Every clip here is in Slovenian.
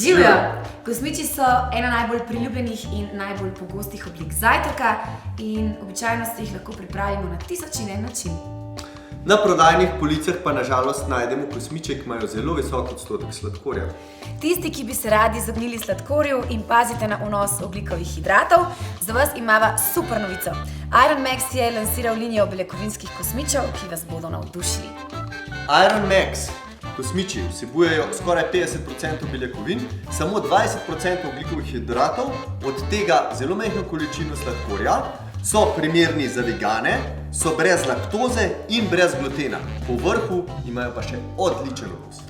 Živjo! Kosmiči so ena najbolj priljubljenih in najbolj pogostih oblik zajtrka in običajno se jih lahko pripravimo na tisoč in en način. Na prodajnih policah pa nažalost najdemo kosmiče, ki imajo zelo visok odstotek sladkorja. Tisti, ki bi se radi izognili sladkorju in pazite na vnos ogljikovih hidratov, za vas imava super novico. Iron Max je lansiral linijo beljakovinskih kosmičev, ki vas bodo navdušili. Iron Max kosmiči vsebujejo skoraj 50% beljakovin, samo 20% ogljikovih hidratov, od tega zelo majhno količino sladkorja, so primerni za vegane, so brez laktoze in brez glutena. Po vrhu imajo pa še odličen okus.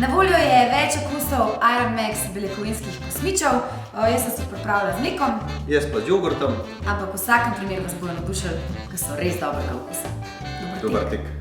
Na voljo je več okusov Iron Max beljakovinskih kosmičev. Jaz sem se pripravila z mlekom. Jaz pa z jogurtom. Ampak v vsakem primeru vas bodo navdušili, ker so res dobrega okusa. Dober tek.